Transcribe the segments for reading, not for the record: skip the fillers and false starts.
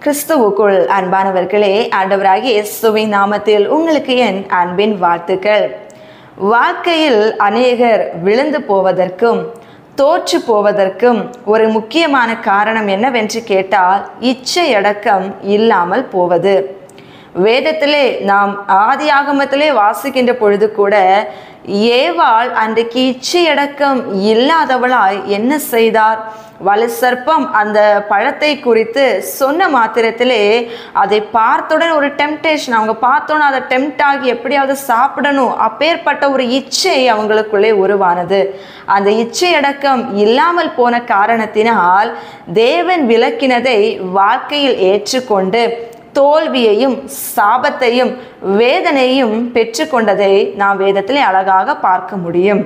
கிறிஸ்துவுக்குள் அன்பானவர்களே, ஆண்டவராகிய இயேசுவின் நாமத்தில் உங்களுக்கு என் அன்பின் வாழ்த்துக்கள். வாழ்க்கையில் அநேகர் விழுந்து போவதற்கும் தோற்று போவதற்கும் ஒரு முக்கியமான காரணம் என்னவென்று கேட்டால் இச்சையடக்கம் இல்லாமல் போவது. வேதத்திலே நாம் ஆதியாகமத்திலே வாசிக்கின்ற பொழுது கூட ஏவாள் அன்றைக்கு இச்சையடக்கம் இல்லாதவளாய் என்ன செய்தார்? வலு சர்ப்பம் அந்த பழத்தை குறித்து சொன்ன மாத்திரத்திலே அதை பார்த்தவுடன் ஒரு டெம்டேஷன், அவங்க பார்த்தோன்னா அதை டெம்ட் ஆகி எப்படியாவது சாப்பிடணும், அப்பேற்பட்ட ஒரு இச்சை அவங்களுக்குள்ளே உருவானது. அந்த இச்சையடக்கம் இல்லாமல் போன காரணத்தினால் தேவன் விலக்கினதை வாழ்க்கையில் ஏற்றுக்கொண்டு தோல்வியையும் சாபத்தையும் வேதனையும் பெற்றுக்கொண்டதை நாம் வேதத்திலே அழகாக பார்க்க முடியும்.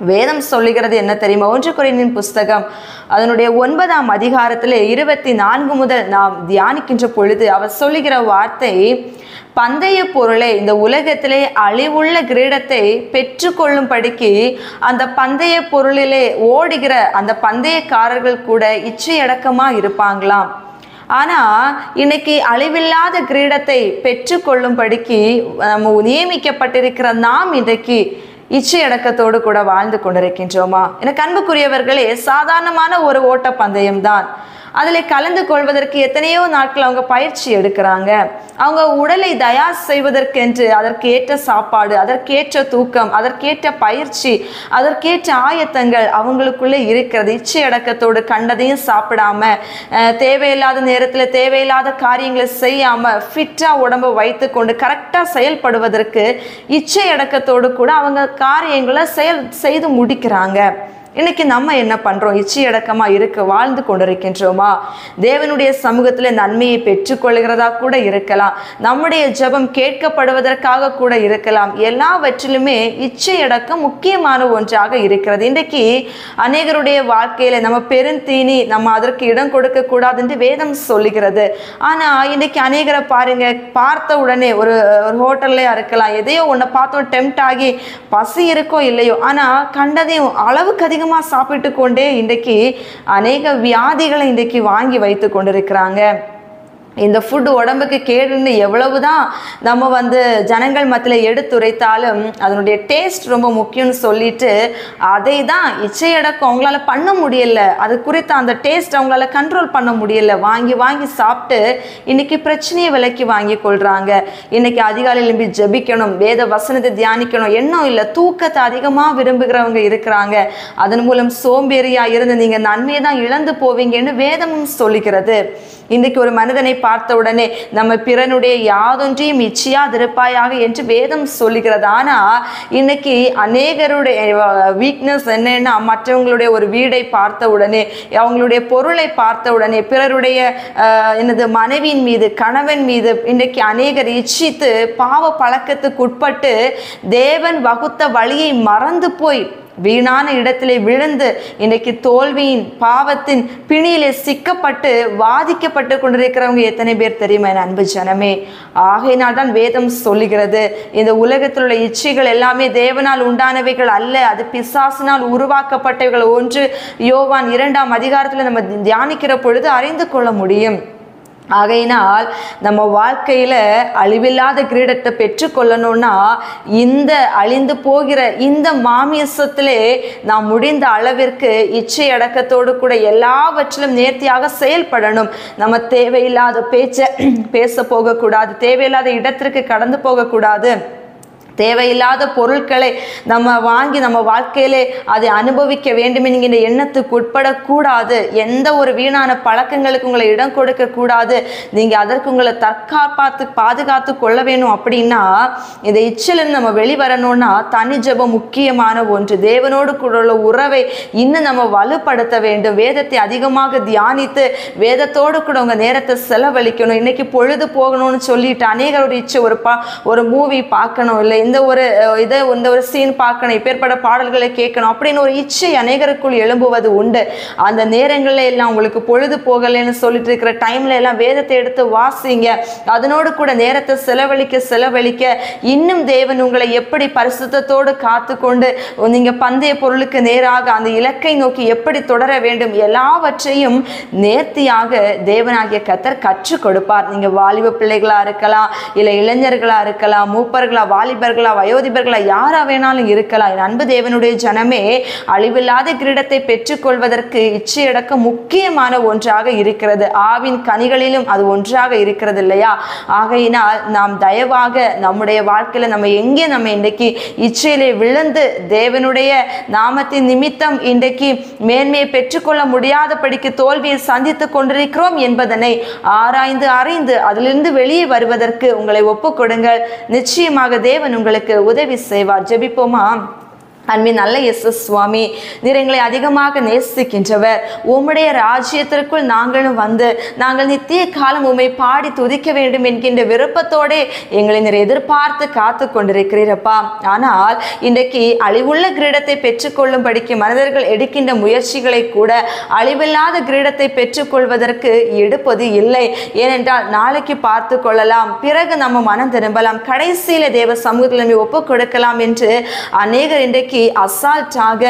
வேதம் சொல்லுகிறது என்ன தெரியுமா? 1 கொரிந்தியர் புஸ்தகம் அதனுடைய 9ஆம் அதிகாரத்திலே 24 முதல் நாம் தியானிக்கின்ற பொழுது அவர் சொல்லுகிற வார்த்தை, பந்தய பொருளை இந்த உலகத்திலே அழிவுள்ள கிரீடத்தை பெற்றுக்கொள்ளும்படிக்கு அந்த பந்தய பொருளிலே ஓடுகிற அந்த பந்தயக்காரர்கள் கூட இச்சையடக்கமா இருப்பாங்களாம். ஆனால் இன்னைக்கு அழிவில்லாத கிரீடத்தை பெற்றுக்கொள்ளும்படிக்கு நம்ம நியமிக்கப்பட்டிருக்கிற நாம் இன்றைக்கு இச்சையடக்கத்தோடு கூட வாழ்ந்து கொண்டிருக்கின்றோமா? எனக்கு அன்புக்குரியவர்களே, சாதாரணமான ஒரு ஓட்ட பந்தயம் தான். அதில் கலந்து கொள்வதற்கு எத்தனையோ நாட்கள் அவங்க பயிற்சி எடுக்கிறாங்க. அவங்க உடலை தயார் செய்வதற்கென்று அதற்கு ஏற்ற சாப்பாடு, அதற்கேற்ற தூக்கம், அதற்கேற்ற பயிற்சி, அதற்கேற்ற ஆயத்தங்கள் அவங்களுக்குள்ளே இருக்கிறது. இச்சையடக்கத்தோடு கண்டதையும் சாப்பிடாம, தேவையில்லாத நேரத்தில் தேவையில்லாத காரியங்களை செய்யாமல் ஃபிட்டாக உடம்பை வைத்து கொண்டு கரெக்டாக செயல்படுவதற்கு இச்சையடக்கத்தோடு கூட அவங்க காரியங்களை செய்து முடிக்கிறாங்க. இன்னைக்கு நம்ம என்ன பண்றோம்? இச்சையடக்கமா வாழ்ந்து கொண்டிருக்கின்றோமா? தேவனுடைய சமூகத்தில் நன்மையை பெற்றுக்கொள்கிறதா கூட இருக்கலாம், நம்முடைய ஜெபம் கேட்கப்படுவதற்காக கூட இருக்கலாம். எல்லாவற்றிலுமே இச்சையடக்கம் முக்கியமான ஒன்றாக இருக்கிறது. இன்றைக்கு அநேகருடைய வாழ்க்கையில நம்ம பெருந்தீனி, நம்ம அதற்கு இடம் கொடுக்க கூடாது என்று வேதம் சொல்லுகிறது. ஆனா இன்னைக்கு அநேகரை பாருங்க, பார்த்த உடனே ஒரு ஹோட்டல்லையா இருக்கலாம், எதையோ ஒன்றை பார்த்தோம் டெம்ட் ஆகி பசி இருக்கோ இல்லையோ, ஆனா கண்டதையும் அளவுக்கு அதிகமாக சாப்பிட்டு கொண்டே இன்றைக்கு அநேக வியாதிகளை இன்றைக்கு வாங்கி வைத்து கொண்டிருக்கிறாங்க. இந்த ஃபுட்டு உடம்புக்கு கேடுன்னு எவ்வளவுதான் நம்ம ஜனங்கள் மத்தியில் எடுத்துரைத்தாலும் அதனுடைய டேஸ்ட் ரொம்ப முக்கியம்னு சொல்லிட்டு அதை தான் இச்சையடக்கம் அவங்களால பண்ண முடியல. அது குறித்து அந்த டேஸ்ட் அவங்களால கண்ட்ரோல் பண்ண முடியல. வாங்கி வாங்கி சாப்பிட்டு இன்னைக்கு பிரச்சனையை விலைக்கு வாங்கி கொள்றாங்க. இன்னைக்கு அதிகாலையில் எழும்பி ஜெபிக்கணும், வேத வசனத்தை தியானிக்கணும், எண்ணம் இல்லை, தூக்கத்தை அதிகமாக விரும்புகிறவங்க இருக்கிறாங்க. அதன் மூலம் சோம்பேறியா இருந்து நீங்க நன்மையை தான் இழந்து போவீங்கன்னு வேதமும் சொல்லுகிறது. இன்னைக்கு ஒரு மனிதனை பார்த்த உடனே நம்ம பிறனுடைய யாதொன்றையும் இச்சையாதிருப்பாயாக என்று வேதம் சொல்லுகிறது. ஆனா இன்னைக்கு அநேகருடைய வீக்னஸ் என்னன்னா, மற்றவங்களுடைய ஒரு வீடை பார்த்த உடனே, அவங்களுடைய பொருளை பார்த்த உடனே, பிறருடைய மனைவியின் மீது, கணவன் மீது இன்னைக்கு அநேகர் இச்சித்து பாவ பழக்கத்துக்கு உட்பட்டு தேவன் வகுத்த வழியை மறந்து போய் வீணான இடத்திலே விழுந்து இன்னைக்கு தோல்வியின் பாவத்தின் பிணியிலே சிக்கப்பட்டு வாதிக்கப்பட்டு கொண்டிருக்கிறவங்க எத்தனை பேர் தெரியுமா என் அன்பு ஜனமே? ஆகையினால் தான் வேதம் சொல்லுகிறது, இந்த உலகத்தில் உள்ள இச்சைகள் எல்லாமே தேவனால் உண்டானவைகள் அல்ல, அது பிசாசினால் உருவாக்கப்பட்டவைகள். 1 யோவான் 2ஆம் அதிகாரத்தில் நம்ம தியானிக்கிற பொழுது அறிந்து கொள்ள முடியும். ஆகையினால் நம்ம வாழ்க்கையில அழிவில்லாத கிரீடத்தை பெற்றுக்கொள்ளணும்னா இந்த அழிந்து போகிற இந்த மாமிசத்திலே நாம் முடிந்த அளவிற்கு இச்சை அடக்கத்தோடு கூட எல்லாவற்றிலும் நேர்த்தியாக செயல்படணும். நம்ம தேவையில்லாத பேச போகக்கூடாது, தேவையில்லாத இடத்திற்கு கடந்து போகக்கூடாது, தேவையில்லாத பொருட்களை நம்ம வாங்கி நம்ம வாழ்க்கையிலே அதை அனுபவிக்க வேண்டும் என்கிற எண்ணத்துக்கு உட்படக்கூடாது. எந்த ஒரு வீணான பழக்கங்களுக்கு உங்களை இடம் கொடுக்க கூடாது. நீங்க அதற்கு உங்களை பாதுகாத்து கொள்ள வேணும். அப்படின்னா இந்த இச்சையிலிருந்து நம்ம வெளிவரணும்னா தனி ஜெபம் முக்கியமான ஒன்று. தேவனோடு கூட உள்ள உறவை இன்னும் நம்ம வலுப்படுத்த வேண்டும். வேதத்தை அதிகமாக தியானித்து வேதத்தோடு கூட உங்க நேரத்தை செலவழிக்கணும். இன்னைக்கு பொழுது போகணும்னு சொல்லிட்டு அநேகருடைய இச்சை ஒரு மூவி பார்க்கணும் இல்லை, இந்த ஒரு சீன் பார்க்கணும், இப்பேற்பட்ட பாடல்களை கேட்கணும் அப்படின்னு ஒரு இச்சை அநேகருக்குள் எழும்புவது உண்டு. அந்த நேரங்களில் எல்லாம் உங்களுக்கு பொழுது போகலைன்னு சொல்லிட்டு இருக்கிற டைம்ல எல்லாம் வேதத்தை எடுத்து வாசிங்க. அதனோடு கூட நேரத்தை செலவழிக்க இன்னும் தேவன் உங்களை எப்படி பரிசுத்தத்தோடு காத்து கொண்டு நீங்க பந்தய பொருளுக்கு நேராக அந்த இலக்கை நோக்கி எப்படி தொடர வேண்டும் எல்லாவற்றையும் நேர்த்தியாக தேவனாகிய கர்த்தர் கற்றுக் கொடுப்பார். நீங்க வாலிப பிள்ளைகளா இருக்கலாம், இல்ல இளைஞர்களா இருக்கலாம், மூப்பர்களா, வாலிபர்களா, வயோதிபர்களா, யாரா வேணாலும் இருக்கலாம். என் அன்பு தேவனுடைய ஜனமே, அழிவில்லாத கிரீடத்தை பெற்றுக்கொள்வதற்கு இச்சையடக்கம் முக்கியமான ஒன்றாக இருக்கிறது. ஆவின் கனிகளிலும் அது ஒன்றாக இருக்கிறது இல்லையா? ஆகையினால் நாம் தயவாக நம்முடைய வாழ்க்கையில நம்ம இன்றைக்கு இச்சையிலே விழுந்து தேவனுடைய நாமத்தின் நிமித்தம் இன்றைக்கு மேன்மையை பெற்றுக்கொள்ள முடியாதபடிக்கு தோல்வியை சந்தித்துக் கொண்டிருக்கிறோம் என்பதனை ஆராய்ந்து அறிந்து அதிலிருந்து வெளியே வருவதற்கு உங்களை ஒப்புக்கொடுங்கள். நிச்சயமாக தேவன் உங்களுக்கு உதவி செய்வார். ஜெபிப்போமா? அன்பின் நல்ல இயேசு சுவாமி, நீர் எங்களை அதிகமாக நேசிக்கின்றவர். உம்முடைய ராஜ்யத்திற்குள் நாங்களும் வந்து நாங்கள் நித்திய காலம் உம்மை பாடி துதிக்க வேண்டும் என்கின்ற விருப்பத்தோடு எங்களை நீர் எதிர்பார்த்து காத்து கொண்டிருக்கிறீரப்பா. ஆனால் இன்றைக்கு அழிவுள்ள கிரீடத்தை பெற்றுக்கொள்ளும்படிக்கு மனிதர்கள் எடுக்கின்ற முயற்சிகளை கூட அழிவில்லாத கிரீடத்தை பெற்றுக்கொள்வதற்கு எடுப்பது இல்லை. ஏனென்றால் நாளைக்கு பார்த்து கொள்ளலாம், பிறகு நம்ம மனம் திரும்பலாம், கடைசியில தேவ சமூகத்தில் நம்ம ஒப்புக் கொடுக்கலாம் என்று அநேகர் இன்றைக்கு அசால்ட்டாக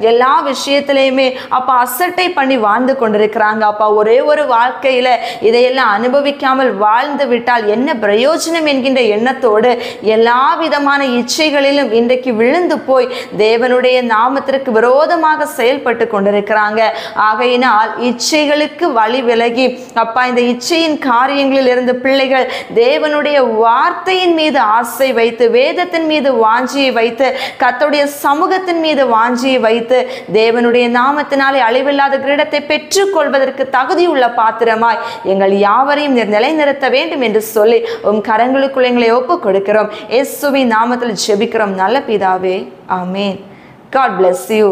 எல்லா விஷயத்திலையுமே அப்பா அசட்டை பண்ணி வாழ்ந்து கொண்டிருக்கிறாங்க. அப்பா ஒரே ஒரு வாழ்க்கையில இதையெல்லாம் அனுபவிக்காமல் வாழ்ந்து விட்டால் என்ன பிரயோஜனம் என்கின்ற எண்ணத்தோடு எல்லா விதமான இச்சைகளிலும் இன்றைக்கு விழுந்து போய் தேவனுடைய நாமத்திற்கு விரோதமாக செயல்பட்டு கொண்டிருக்கிறாங்க. ஆகையினால் இச்சைகளுக்கு வழி விலகி அப்பா இந்த இச்சையின் காரியங்களில் இருந்து பிள்ளைகள் தேவனுடைய வார்த்தையின் மீது ஆசை வைத்து, வேதத்தின் மீது வாஞ்சியை வைத்து, கர்த்தருடைய சமூகத்தின் மீது வாஞ்சியை வைத்து தேவனுடைய நாமத்தினாலே அழிவில்லாத கிரீடத்தை பெற்றுக்கொள்வதற்கு தகுதியுள்ள பாத்திரமாய் எங்கள் யாவரையும் நிலைநிறுத்த வேண்டும் என்று சொல்லி உம் கரங்களுக்குள் எங்களை ஒப்புக் கொடுக்கிறோம். இயேசுவின் நாமத்தில் ஜெபிக்கிறோம் நல்ல பிதாவே, ஆமென். God bless you.